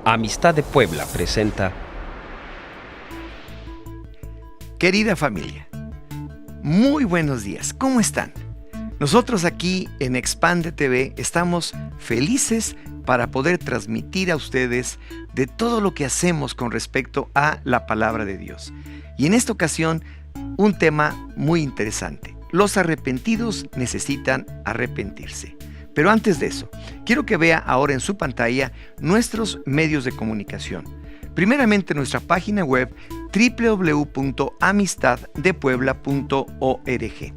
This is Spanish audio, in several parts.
Amistad de Puebla presenta. Querida familia, muy buenos días, ¿cómo están? Nosotros aquí en Expande TV estamos felices para poder transmitir a ustedes de todo lo que hacemos con respecto a la palabra de Dios. Y en esta ocasión, un tema muy interesante. Los arrepentidos necesitan arrepentirse. Pero antes de eso, quiero que vea ahora en su pantalla nuestros medios de comunicación. Primeramente nuestra página web www.amistaddepuebla.org.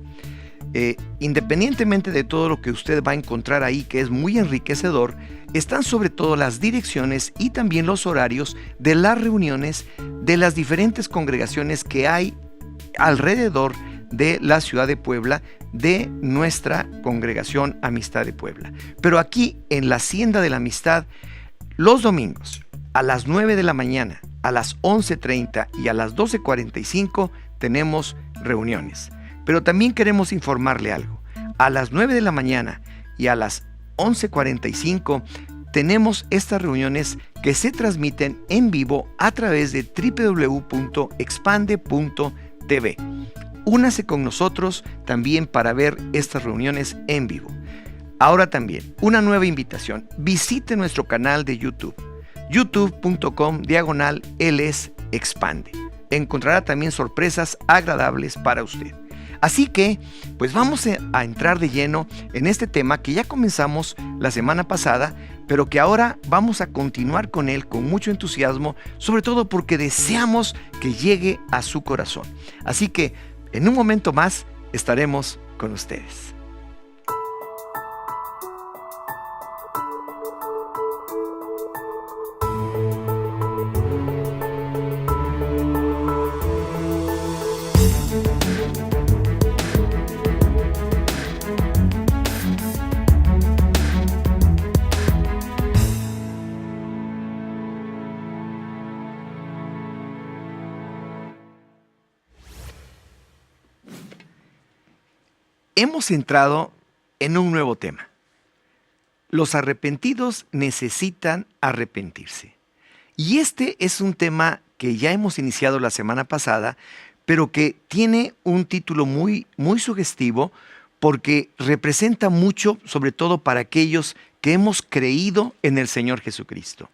Independientemente de todo lo que usted va a encontrar ahí, que es muy enriquecedor, están sobre todo las direcciones y también los horarios de las reuniones de las diferentes congregaciones que hay alrededor de la ciudad de Puebla, de nuestra congregación Amistad de Puebla. Pero aquí en la Hacienda de la Amistad, los domingos a las 9 de la mañana, a las 11:30 y a las 12:45 tenemos reuniones. Pero también queremos informarle algo. A las 9 de la mañana y a las 11:45 tenemos estas reuniones que se transmiten en vivo a través de www.expande.tv. Únase con nosotros también para ver estas reuniones en vivo. Ahora también, una nueva invitación. Visite nuestro canal de YouTube, youtube.com/LSExpande. Encontrará también sorpresas agradables para usted. Así que, pues vamos a entrar de lleno en este tema que ya comenzamos la semana pasada, pero que ahora vamos a continuar con él con mucho entusiasmo, sobre todo porque deseamos que llegue a su corazón. Así que, en un momento más estaremos con ustedes. Hemos entrado en un nuevo tema. Los arrepentidos necesitan arrepentirse. Y este es un tema que ya hemos iniciado la semana pasada, pero que tiene un título muy sugestivo porque representa mucho, sobre todo para aquellos que hemos creído en el Señor Jesucristo.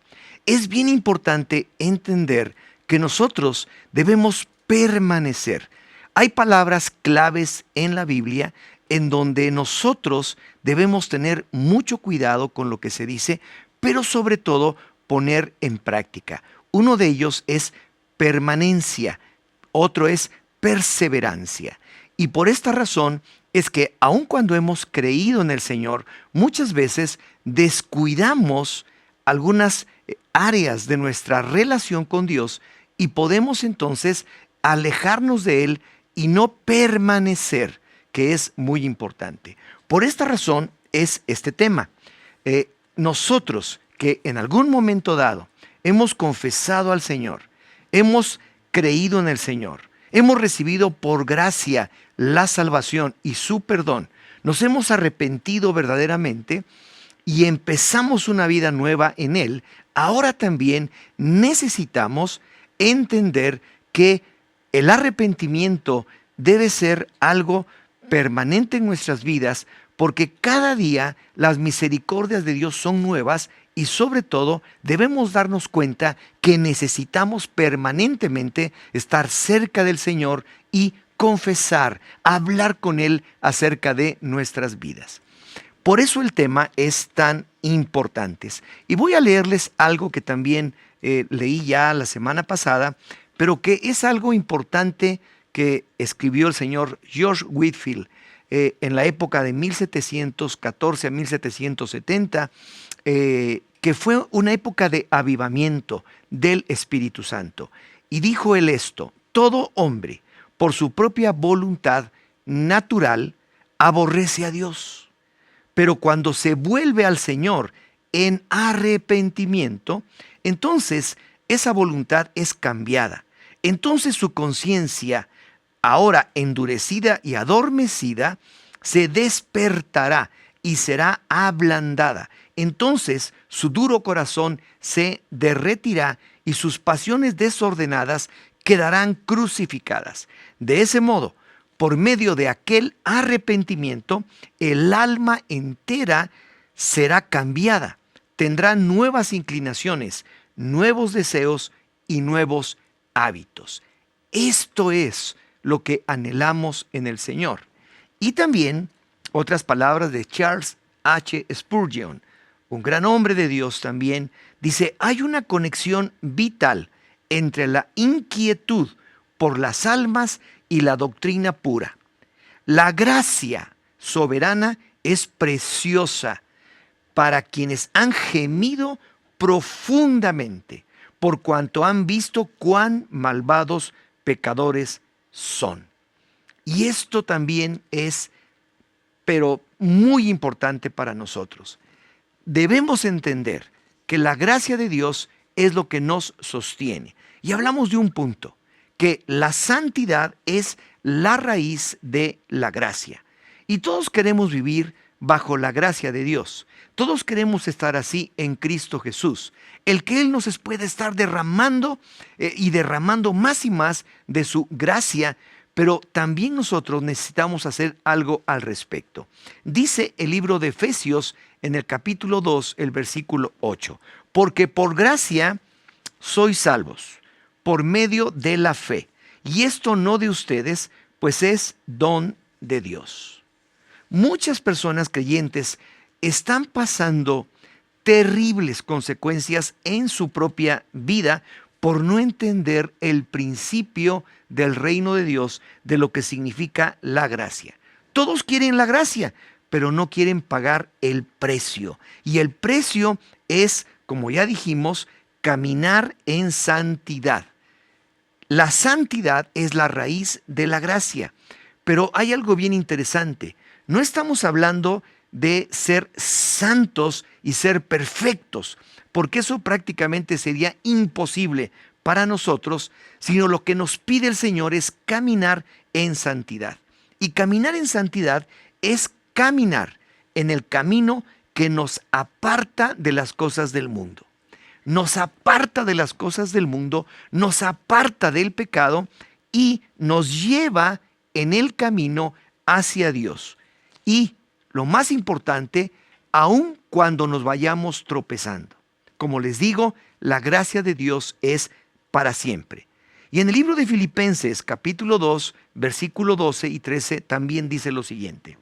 Es bien importante entender que nosotros debemos permanecer. Hay palabras claves en la Biblia en donde nosotros debemos tener mucho cuidado con lo que se dice, pero sobre todo poner en práctica. Uno de ellos es permanencia, otro es perseverancia. Y por esta razón es que aun cuando hemos creído en el Señor, muchas veces descuidamos algunas áreas de nuestra relación con Dios y podemos entonces alejarnos de Él y no permanecer, que es muy importante. Por esta razón es este tema. Nosotros que en algún momento dado hemos confesado al Señor, hemos creído en el Señor, hemos recibido por gracia la salvación y su perdón, nos hemos arrepentido verdaderamente y empezamos una vida nueva en Él, ahora también necesitamos entender que el arrepentimiento debe ser algo permanente en nuestras vidas, porque cada día las misericordias de Dios son nuevas y sobre todo debemos darnos cuenta que necesitamos permanentemente estar cerca del Señor y confesar, hablar con Él acerca de nuestras vidas. Por eso el tema es tan importante. Y voy a leerles algo que también leí ya la semana pasada, pero que es algo importante que escribió el señor George Whitefield en la época de 1714 a 1770, que fue una época de avivamiento del Espíritu Santo. Y dijo él esto: todo hombre, por su propia voluntad natural, aborrece a Dios. Pero cuando se vuelve al Señor en arrepentimiento, entonces esa voluntad es cambiada. Entonces su conciencia, ahora endurecida y adormecida, se despertará y será ablandada. Entonces su duro corazón se derretirá y sus pasiones desordenadas quedarán crucificadas. De ese modo, por medio de aquel arrepentimiento, el alma entera será cambiada. Tendrá nuevas inclinaciones, nuevos deseos y nuevos hábitos. Esto es lo que anhelamos en el Señor. Y también otras palabras de Charles H. Spurgeon, un gran hombre de Dios también, dice, hay una conexión vital entre la inquietud por las almas y la doctrina pura. La gracia soberana es preciosa para quienes han gemido profundamente por cuanto han visto cuán malvados pecadores son. Y esto también es, pero muy importante para nosotros. Debemos entender que la gracia de Dios es lo que nos sostiene. Y hablamos de un punto, que la santidad es la raíz de la gracia. Y todos queremos vivir bajo la gracia de Dios. Todos queremos estar así en Cristo Jesús, el que Él nos puede estar derramando y derramando más y más de su gracia, pero también nosotros necesitamos hacer algo al respecto. Dice el libro de Efesios en el capítulo 2, el versículo 8, porque por gracia sois salvos, por medio de la fe, y esto no de ustedes, pues es don de Dios. Muchas personas creyentes están pasando terribles consecuencias en su propia vida por no entender el principio del reino de Dios, de lo que significa la gracia. Todos quieren la gracia, pero no quieren pagar el precio. Y el precio es, como ya dijimos, caminar en santidad. La santidad es la raíz de la gracia. Pero hay algo bien interesante. No estamos hablando de ser santos y ser perfectos, porque eso prácticamente sería imposible para nosotros, sino lo que nos pide el Señor es caminar en santidad. Y caminar en santidad es caminar en el camino que nos aparta de las cosas del mundo. Nos aparta de las cosas del mundo, nos aparta del pecado y nos lleva en el camino hacia Dios. Y lo más importante, aun cuando nos vayamos tropezando. Como les digo, la gracia de Dios es para siempre. Y en el libro de Filipenses, capítulo 2, versículo 12 y 13, también dice lo siguiente.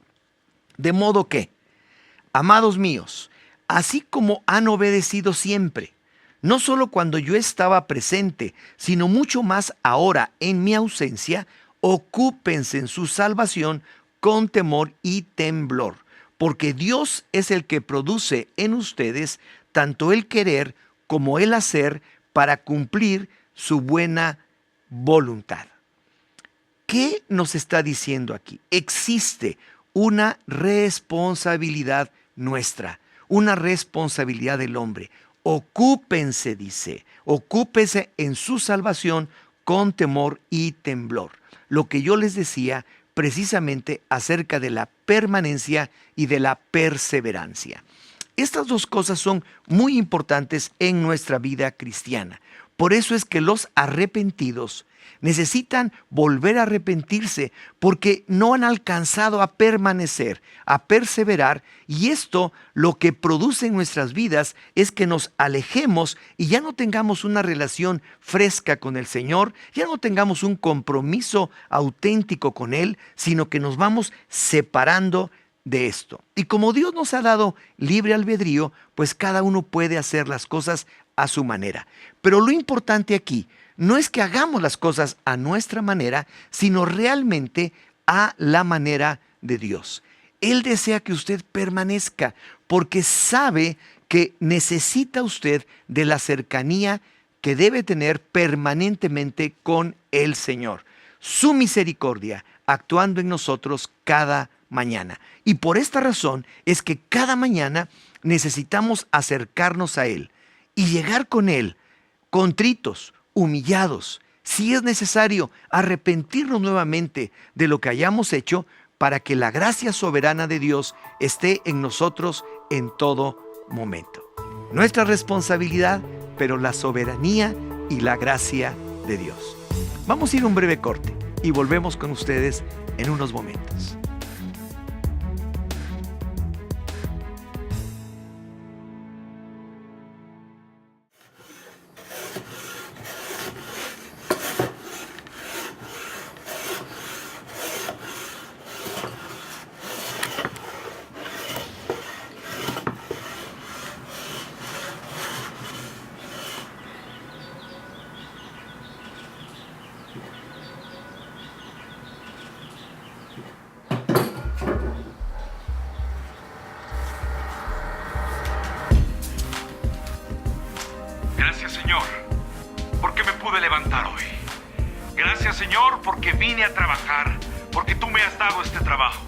De modo que, amados míos, así como han obedecido siempre, no solo cuando yo estaba presente, sino mucho más ahora en mi ausencia, ocúpense en su salvación con temor y temblor, porque Dios es el que produce en ustedes tanto el querer como el hacer para cumplir su buena voluntad. ¿Qué nos está diciendo aquí? Existe una responsabilidad nuestra, una responsabilidad del hombre. Ocúpense, dice, ocúpense en su salvación con temor y temblor. Lo que yo les decía precisamente acerca de la permanencia y de la perseverancia. Estas dos cosas son muy importantes en nuestra vida cristiana. Por eso es que los arrepentidos necesitan volver a arrepentirse porque no han alcanzado a permanecer, a perseverar, y esto lo que produce en nuestras vidas es que nos alejemos y ya no tengamos una relación fresca con el Señor, ya no tengamos un compromiso auténtico con Él, sino que nos vamos separando de esto. Y como Dios nos ha dado libre albedrío, pues cada uno puede hacer las cosas a su manera. Pero lo importante aquí no es que hagamos las cosas a nuestra manera, sino realmente a la manera de Dios. Él desea que usted permanezca porque sabe que necesita usted de la cercanía que debe tener permanentemente con el Señor. Su misericordia actuando en nosotros cada mañana. Y por esta razón es que cada mañana necesitamos acercarnos a Él y llegar con Él contritos, humillados, si es necesario arrepentirnos nuevamente de lo que hayamos hecho, para que la gracia soberana de Dios esté en nosotros en todo momento. Nuestra responsabilidad, pero la soberanía y la gracia de Dios. Vamos a ir a un breve corte y volvemos con ustedes en unos momentos. Gracias, Señor, porque me pude levantar hoy. Gracias, Señor, porque vine a trabajar, porque tú me has dado este trabajo.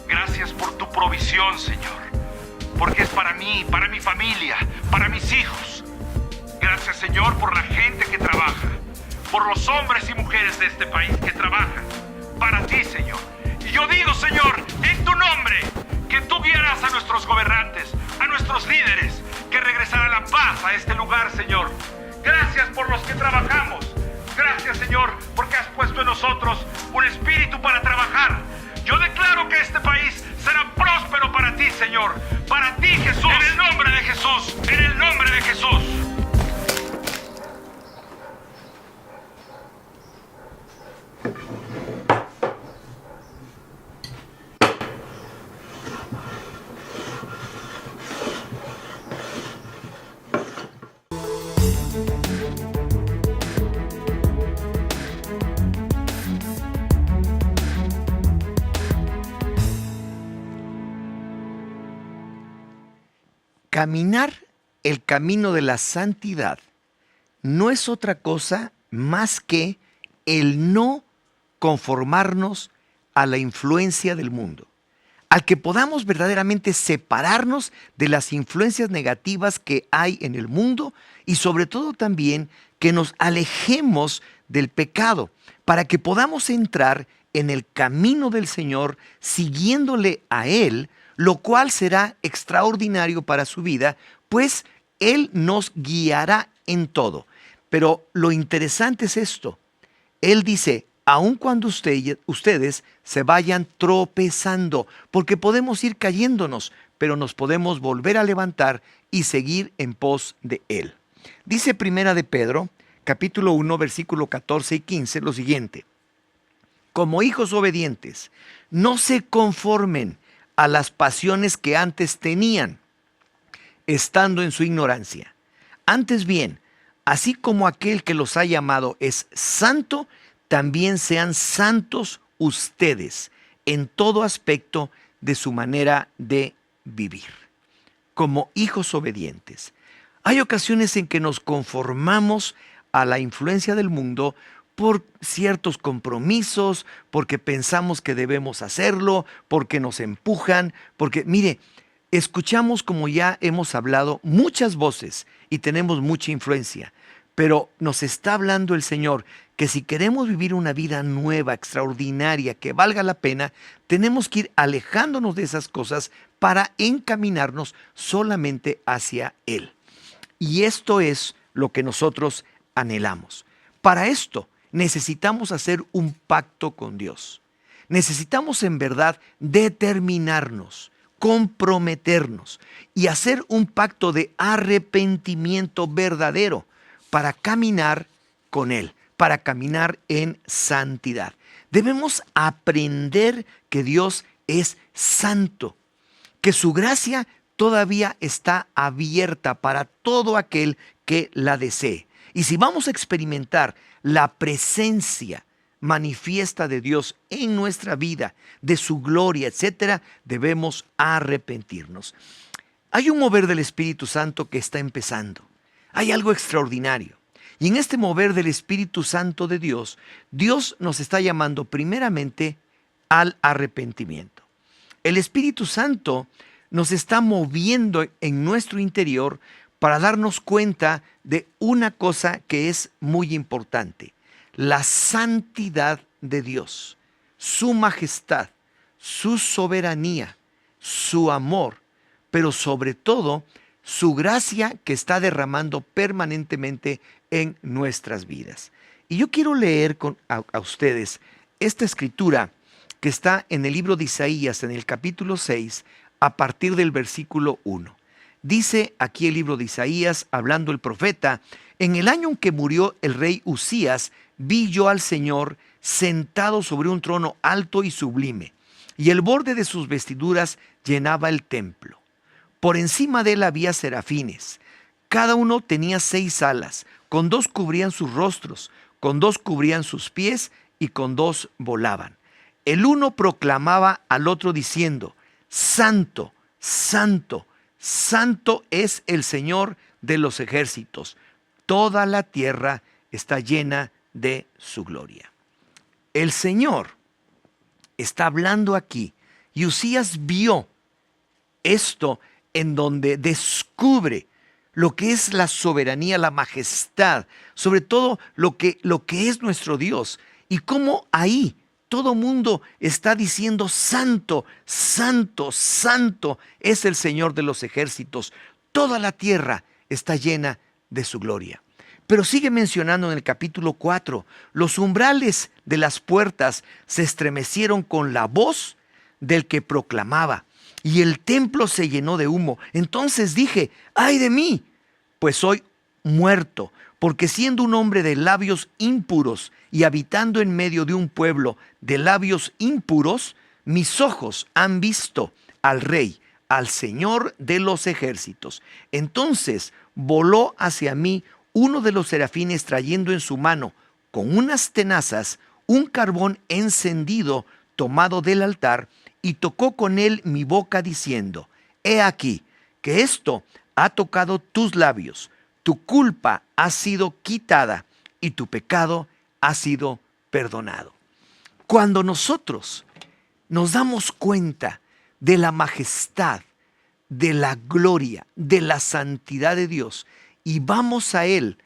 Gracias por tu provisión, Señor, porque es para mí, para mi familia, para mis hijos. Gracias, Señor, por la gente que trabaja, por los hombres y mujeres de este país que trabajan para ti, Señor. Y yo digo, Señor, en tu nombre, que tú guiarás a nuestros gobernantes, a nuestros líderes, que regresará la paz a este lugar, Señor. Gracias por los que trabajamos. Gracias, Señor, porque has puesto en nosotros un espíritu para trabajar. Yo declaro que este país será próspero para ti, Señor. Para ti, Jesús. En el nombre de Jesús. En el nombre de Jesús. Caminar el camino de la santidad no es otra cosa más que el no conformarnos a la influencia del mundo, al que podamos verdaderamente separarnos de las influencias negativas que hay en el mundo y sobre todo también que nos alejemos del pecado para que podamos entrar en el camino del Señor siguiéndole a Él, lo cual será extraordinario para su vida, pues Él nos guiará en todo. Pero lo interesante es esto. Él dice, aun cuando ustedes se vayan tropezando, porque podemos ir cayéndonos, pero nos podemos volver a levantar y seguir en pos de Él. Dice Primera de Pedro, capítulo 1, versículo 14 y 15, lo siguiente. Como hijos obedientes, no se conformen a las pasiones que antes tenían, estando en su ignorancia. Antes bien, así como aquel que los ha llamado es santo, también sean santos ustedes en todo aspecto de su manera de vivir. Como hijos obedientes. Hay ocasiones en que nos conformamos a la influencia del mundo por ciertos compromisos, porque pensamos que debemos hacerlo, porque nos empujan, porque, mire, escuchamos, como ya hemos hablado, muchas voces y tenemos mucha influencia, pero nos está hablando el Señor que si queremos vivir una vida nueva, extraordinaria, que valga la pena, tenemos que ir alejándonos de esas cosas para encaminarnos solamente hacia Él. Y esto es lo que nosotros anhelamos. Para esto, necesitamos hacer un pacto con Dios. Necesitamos en verdad determinarnos, comprometernos y hacer un pacto de arrepentimiento verdadero para caminar con Él, para caminar en santidad. Debemos aprender que Dios es santo, que su gracia todavía está abierta para todo aquel que la desee. Y si vamos a experimentar la presencia manifiesta de Dios en nuestra vida, de su gloria, etcétera, debemos arrepentirnos. Hay un mover del Espíritu Santo que está empezando. Hay algo extraordinario. Y en este mover del Espíritu Santo de Dios, Dios nos está llamando primeramente al arrepentimiento. El Espíritu Santo nos está moviendo en nuestro interior para darnos cuenta de una cosa que es muy importante: la santidad de Dios, su majestad, su soberanía, su amor, pero sobre todo su gracia que está derramando permanentemente en nuestras vidas. Y yo quiero leer a ustedes esta escritura que está en el libro de Isaías, en el capítulo 6, a partir del versículo 1. Dice aquí el libro de Isaías, hablando el profeta: en el año en que murió el rey Usías, vi yo al Señor sentado sobre un trono alto y sublime, y el borde de sus vestiduras llenaba el templo. Por encima de él había serafines. Cada uno tenía 6 alas, con 2 cubrían sus rostros, con 2 cubrían sus pies y con 2 volaban. El uno proclamaba al otro diciendo: Santo, Santo, Santo es el Señor de los ejércitos. Toda la tierra está llena de su gloria. El Señor está hablando aquí, y Usías vio esto en donde descubre lo que es la soberanía, la majestad, sobre todo lo que es nuestro Dios, y cómo ahí todo mundo está diciendo: Santo, Santo, Santo es el Señor de los ejércitos. Toda la tierra está llena de su gloria. Pero sigue mencionando en el capítulo 4, los umbrales de las puertas se estremecieron con la voz del que proclamaba, y el templo se llenó de humo. Entonces dije: ¡ay de mí! Pues soy muerto, porque siendo un hombre de labios impuros y habitando en medio de un pueblo de labios impuros, mis ojos han visto al Rey, al Señor de los ejércitos. Entonces voló hacia mí uno de los serafines, trayendo en su mano con unas tenazas un carbón encendido tomado del altar, y tocó con él mi boca diciendo: he aquí que esto ha tocado tus labios, tu culpa ha sido quitada y tu pecado ha sido perdonado. Cuando nosotros nos damos cuenta de la majestad, de la gloria, de la santidad de Dios, y vamos a Él,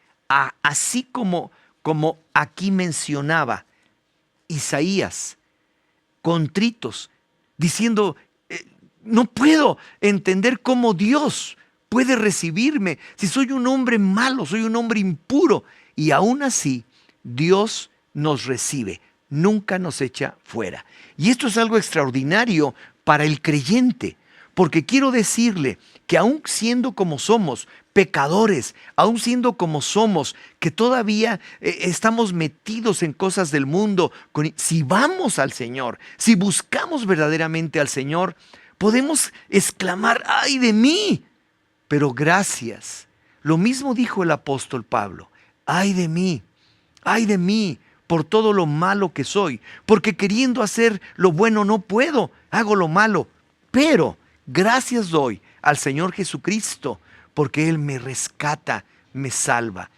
así como aquí mencionaba Isaías, contritos, diciendo: no puedo entender cómo Dios puede recibirme si soy un hombre malo, soy un hombre impuro. Y aún así, Dios nos recibe, nunca nos echa fuera. Y esto es algo extraordinario para el creyente, porque quiero decirle que aún siendo como somos, pecadores, aún siendo como somos, que todavía estamos metidos en cosas del mundo, si vamos al Señor, si buscamos verdaderamente al Señor, podemos exclamar: ¡ay de mí! Pero gracias. Lo mismo dijo el apóstol Pablo: ¡ay de mí! ¡Ay de mí! Por todo lo malo que soy, porque queriendo hacer lo bueno no puedo, hago lo malo. Pero gracias doy al Señor Jesucristo, porque Él me rescata, me salva.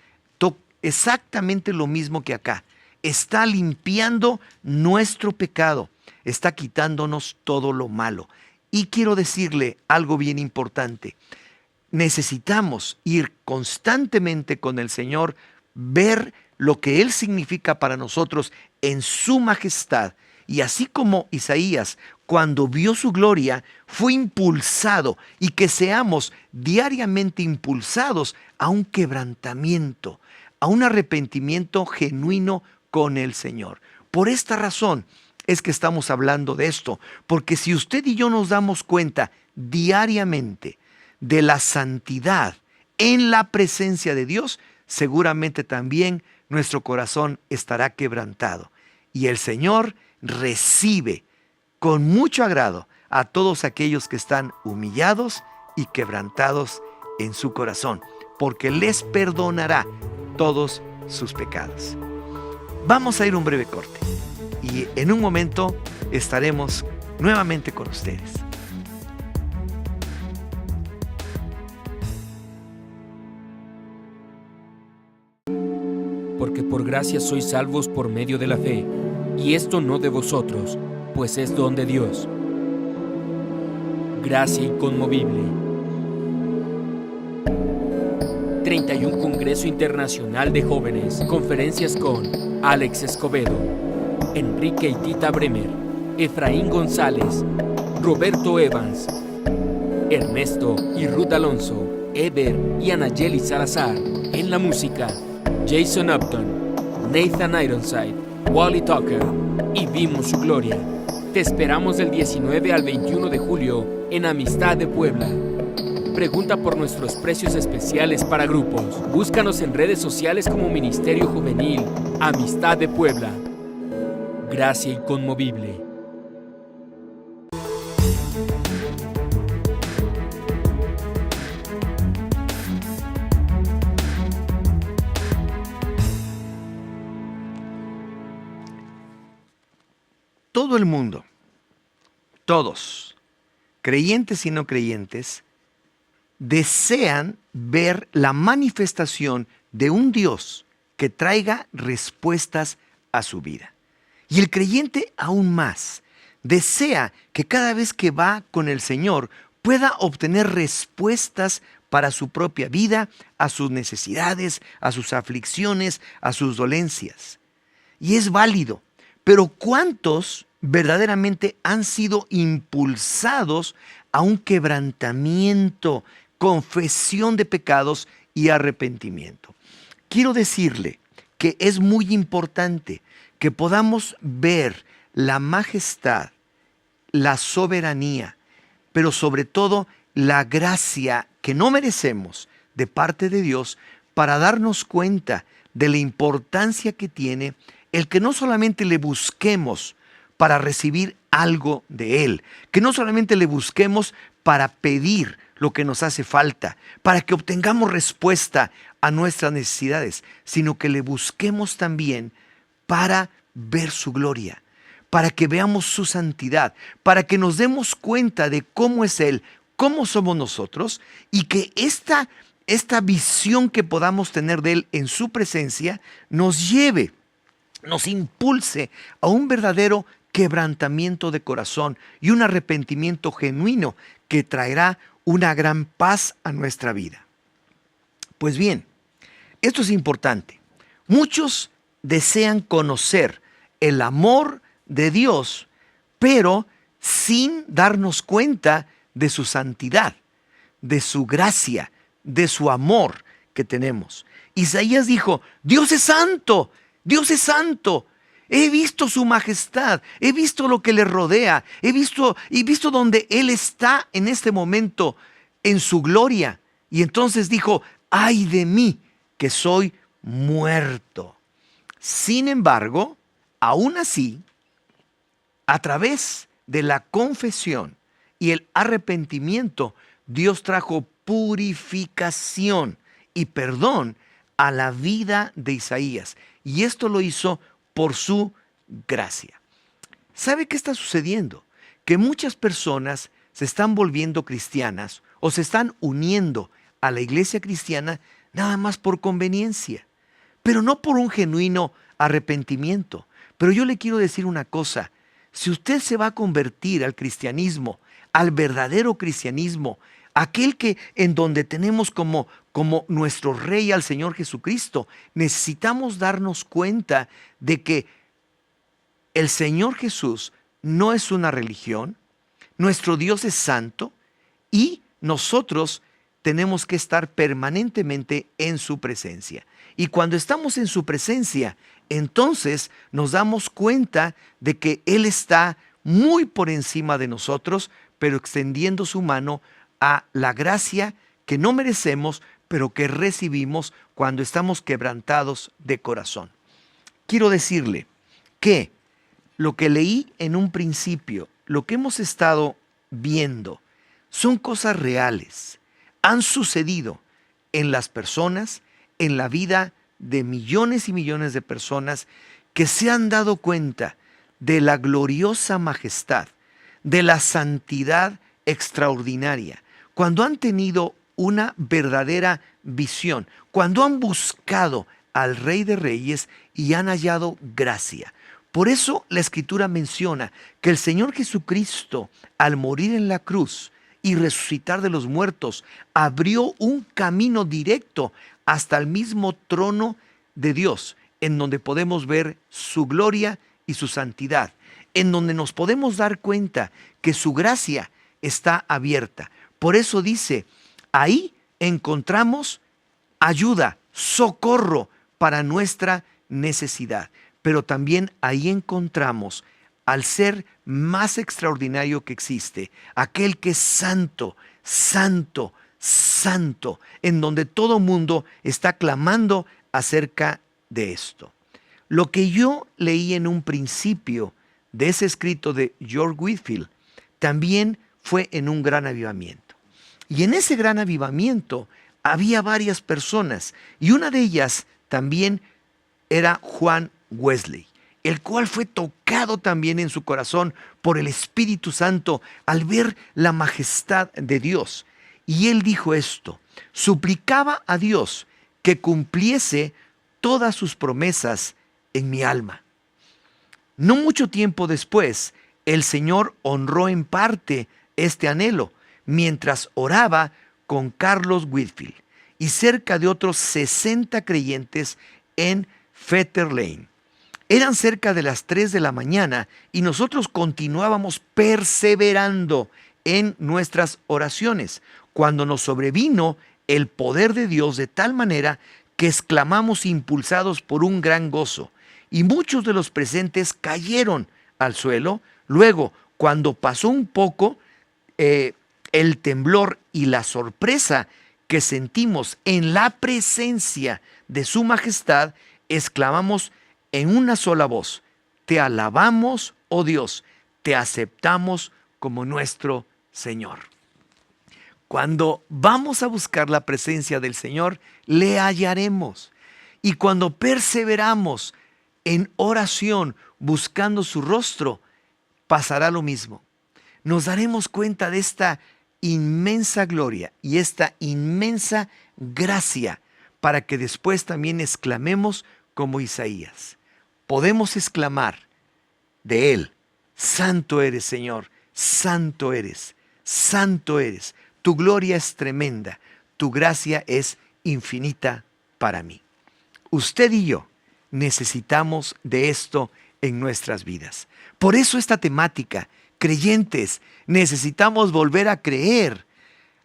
Exactamente lo mismo que acá. Está limpiando nuestro pecado, está quitándonos todo lo malo. Y quiero decirle algo bien importante. Necesitamos ir constantemente con el Señor, ver lo que Él significa para nosotros en su majestad. Y así como Isaías, cuando vio su gloria, fue impulsado, y que seamos diariamente impulsados a un quebrantamiento, a un arrepentimiento genuino con el Señor. Por esta razón es que estamos hablando de esto, porque si usted y yo nos damos cuenta diariamente de la santidad en la presencia de Dios, seguramente también nuestro corazón estará quebrantado. Y el Señor recibe con mucho agrado a todos aquellos que están humillados y quebrantados en su corazón, porque les perdonará todos sus pecados. Vamos a ir un breve corte y en un momento estaremos nuevamente con ustedes. Porque por gracia sois salvos por medio de la fe, y esto no de vosotros, pues es don de Dios. Gracia inconmovible. 31 Congreso Internacional de Jóvenes. Conferencias con Alex Escobedo, Enrique y Tita Bremer, Efraín González, Roberto Evans, Ernesto y Ruth Alonso, Ever y Anayeli Salazar. En la música, Jason Upton, Nathan Ironside, Wally Tucker y Vimos su Gloria. Te esperamos del 19 al 21 de julio en Amistad de Puebla. Pregunta por nuestros precios especiales para grupos. Búscanos en redes sociales como Ministerio Juvenil Amistad de Puebla. Gracia inconmovible. Todo el mundo, todos, creyentes y no creyentes, desean ver la manifestación de un Dios que traiga respuestas a su vida. Y el creyente aún más desea que cada vez que va con el Señor pueda obtener respuestas para su propia vida, a sus necesidades, a sus aflicciones, a sus dolencias. Y es válido, pero ¿cuántos verdaderamente han sido impulsados a un quebrantamiento, confesión de pecados y arrepentimiento? Quiero decirle que es muy importante que podamos ver la majestad, la soberanía, pero sobre todo la gracia que no merecemos de parte de Dios para darnos cuenta de la importancia que tiene el que no solamente le busquemos para recibir algo de Él, que no solamente le busquemos para pedir lo que nos hace falta, para que obtengamos respuesta a nuestras necesidades, sino que le busquemos también para ver su gloria, para que veamos su santidad, para que nos demos cuenta de cómo es Él, cómo somos nosotros, y que esta visión que podamos tener de Él en su presencia nos lleve, nos impulse a un verdadero quebrantamiento de corazón y un arrepentimiento genuino que traerá una gran paz a nuestra vida. Pues bien, esto es importante. Muchos desean conocer el amor de Dios, pero sin darnos cuenta de su santidad, de su gracia, de su amor que tenemos. Isaías dijo: Dios es santo, Dios es santo. He visto su majestad, he visto lo que le rodea, he visto donde Él está en este momento en su gloria. Y entonces dijo: ay de mí, que soy muerto. Sin embargo, aún así, a través de la confesión y el arrepentimiento, Dios trajo purificación y perdón a la vida de Isaías. Y esto lo hizo por su gracia. ¿Sabe qué está sucediendo? Que muchas personas se están volviendo cristianas o se están uniendo a la iglesia cristiana nada más por conveniencia, pero no por un genuino arrepentimiento. Pero yo le quiero decir una cosa: si usted se va a convertir al cristianismo, al verdadero cristianismo, aquel que en donde tenemos como nuestro Rey al Señor Jesucristo, necesitamos darnos cuenta de que el Señor Jesús no es una religión, nuestro Dios es santo y nosotros tenemos que estar permanentemente en su presencia. Y cuando estamos en su presencia, entonces nos damos cuenta de que Él está muy por encima de nosotros, pero extendiendo su mano a la gracia que no merecemos, pero que recibimos cuando estamos quebrantados de corazón. Quiero decirle que lo que leí en un principio, lo que hemos estado viendo, son cosas reales. Han sucedido en las personas, en la vida de millones y millones de personas que se han dado cuenta de la gloriosa majestad, de la santidad extraordinaria, cuando han tenido una verdadera visión, cuando han buscado al Rey de Reyes y han hallado gracia. Por eso la Escritura menciona que el Señor Jesucristo, al morir en la cruz y resucitar de los muertos, abrió un camino directo hasta el mismo trono de Dios, en donde podemos ver su gloria y su santidad. en donde nos podemos dar cuenta que su gracia está abierta. Por eso dice, ahí encontramos ayuda, socorro para nuestra necesidad. Pero también ahí encontramos al ser más extraordinario que existe, aquel que es santo, santo, santo, en donde todo mundo está clamando acerca de esto. Lo que yo leí en un principio de ese escrito de George Whitefield también fue en un gran avivamiento. Y en ese gran avivamiento había varias personas, y una de ellas también era Juan Wesley, el cual fue tocado también en su corazón por el Espíritu Santo al ver la majestad de Dios. Y él dijo esto: suplicaba a Dios que cumpliese todas sus promesas en mi alma. No mucho tiempo después, el Señor honró en parte este anhelo mientras oraba con Carlos Whitefield y cerca de otros 60 creyentes en Fetter Lane. Eran cerca de las 3 de la mañana y nosotros continuábamos perseverando en nuestras oraciones cuando nos sobrevino el poder de Dios de tal manera que exclamamos impulsados por un gran gozo, y muchos de los presentes cayeron al suelo. Luego, cuando pasó un poco el temblor y la sorpresa que sentimos en la presencia de su majestad, exclamamos en una sola voz: te alabamos, oh Dios, te aceptamos como nuestro Señor. Cuando vamos a buscar la presencia del Señor, le hallaremos. Y cuando perseveramos en oración, buscando su rostro, pasará lo mismo. Nos daremos cuenta de esta inmensa gloria y esta inmensa gracia para que después también exclamemos como Isaías. Podemos exclamar de Él: santo eres, Señor, santo eres, santo eres. Tu gloria es tremenda, tu gracia es infinita para mí. Usted y yo necesitamos de esto en nuestras vidas. Por eso esta temática, creyentes, necesitamos volver a creer.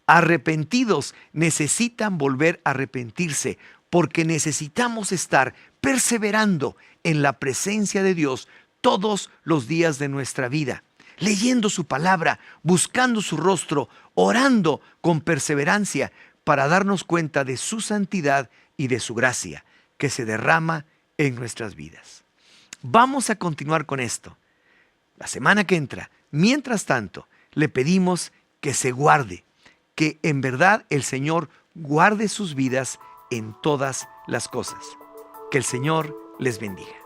Arrepentidos necesitan volver a arrepentirse, porque necesitamos estar perseverando en la presencia de Dios todos los días de nuestra vida, leyendo su palabra, buscando su rostro, orando con perseverancia para darnos cuenta de su santidad y de su gracia que se derrama en nuestras vidas. Vamos a continuar con esto la semana que entra. Mientras tanto, le pedimos que se guarde, que en verdad el Señor guarde sus vidas en todas las cosas. Que el Señor les bendiga.